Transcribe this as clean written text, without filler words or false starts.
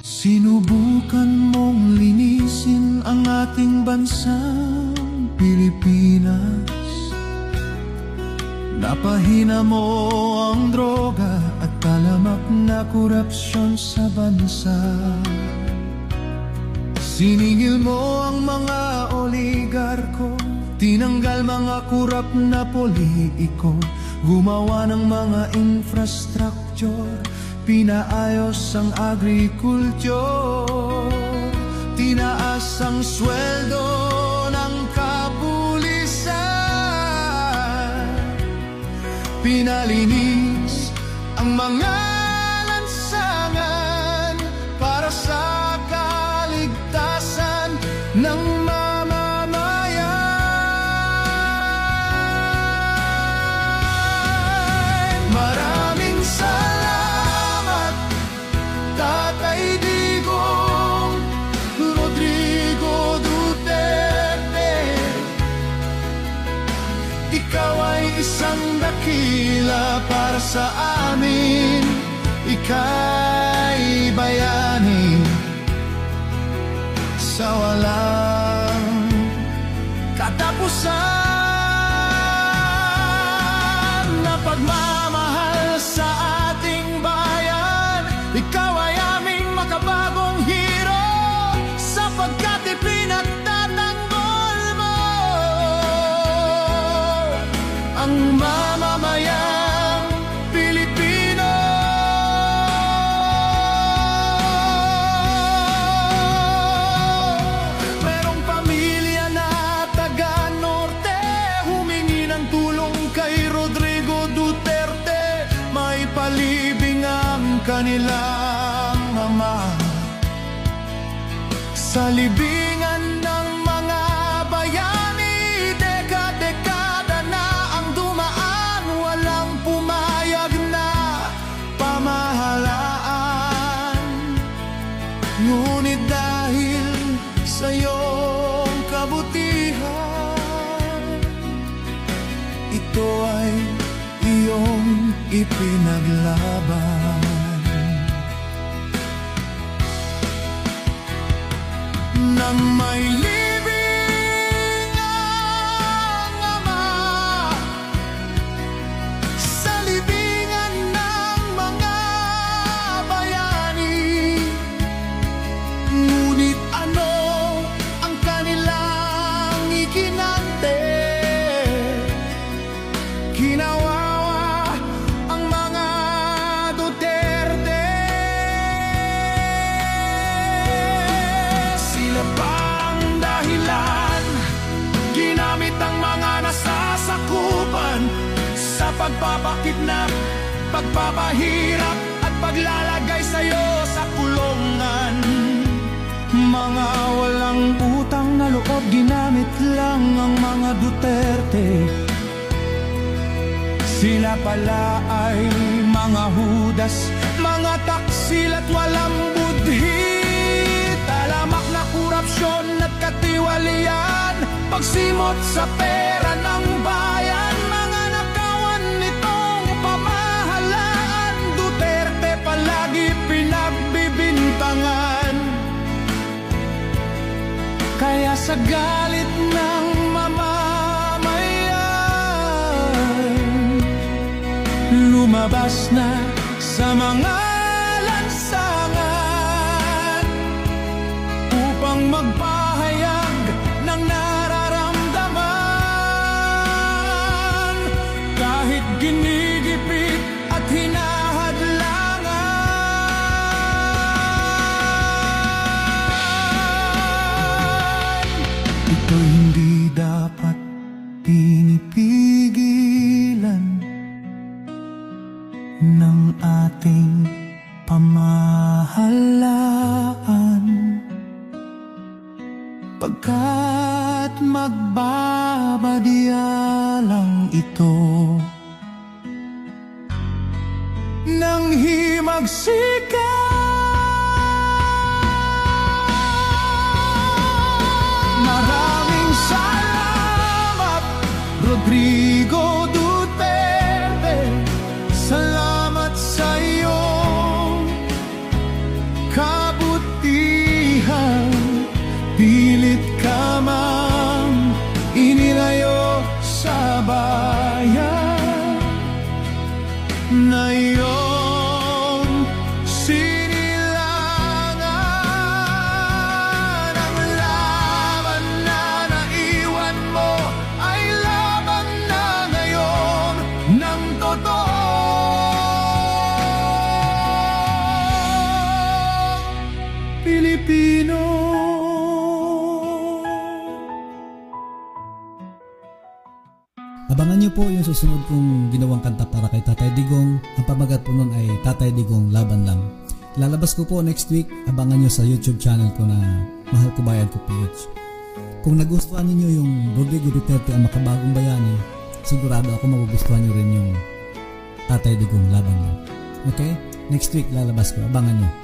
Sinubukan mong linisin ang ating bansang Pilipinas. Napahina mo ang droga at talamak na korupsyon sa bansa. Siningil mo ang mga oligarko, tinanggal mga kurap na politiko, gumawa ng mga infrastructure, pinaayos ang agrikultur, tinaas ang sweldo ng kapulisan, pinalinis ang mga lansangan para sa kaligtasan ng mamamayan. Maraming salamat, Tatay Digong Rodrigo Duterte. Ikaw ay isang dakila para sa amin, ika'y bayani sa walang katapusan na pagmamahal sa ating bayan. Ikaw ay aming makabagong hero, sapagkat ipinagtatanggol mo ang mamamayang Pilipino. Merong pamilya na taga Norte humingi ng tulong kay Rodrigo Duterte, may palibing ang kanilang ama sa libingan ng mga bayani. Dekada na ang dumaan, walang pumayag na pamahalaan. Ngunit dahil sa iyong kabutihan, ito ay iyong ipinaglaban. Nang may libing ang ama sa libingan ng mga bayani, ngunit ano ang kanilang ikinante? Kinawawa ang mga Duterte. Sila pa ang dahilan, ginamit ang mga nasasakupan sa pagpapakidnap, pagpapahirap at paglalagay sa'yo sa kulungan. Mga walang utang na loob, ginamit lang ang mga Duterte. Sila pala ay mga hudas, mga taksil at walang budhi. Talamak na korupsyon at katiwalian, pagsimot sa pera ng bayan, mga nakawan nitong pamahalaan. Duterte palagi pinagbibintangan, kaya sa galit ng mamamayan, lumabas na sa mga lansangan upang magpahayag ng nararamdaman, kahit ginigipit at hinahadlangan. Ito hindi dapat pinipigilan ng ating pamahalaan, pagkat magbabadya lang ito ng himagsikan. Maraming salamat, Rodrigo Duterte. Salamat sa iyong kabutihan. Pilipino. Abangan niyo po yung susunod kong ginawang kanta para kay Tatay Digong. Ang pamagat po nun ay Tatay Digong Laban Lang. Lalabas ko po next week. Abangan niyo sa YouTube channel ko na Mahal Ko Bayan Ko PH. Kung nagustuhan niyo yung Rodrigo Duterte ang makabagong bayani, sigurado ako magugustuhan niyo rin yung Tatay Digong Laban Lang. Okay? Next week lalabas ko. Abangan niyo.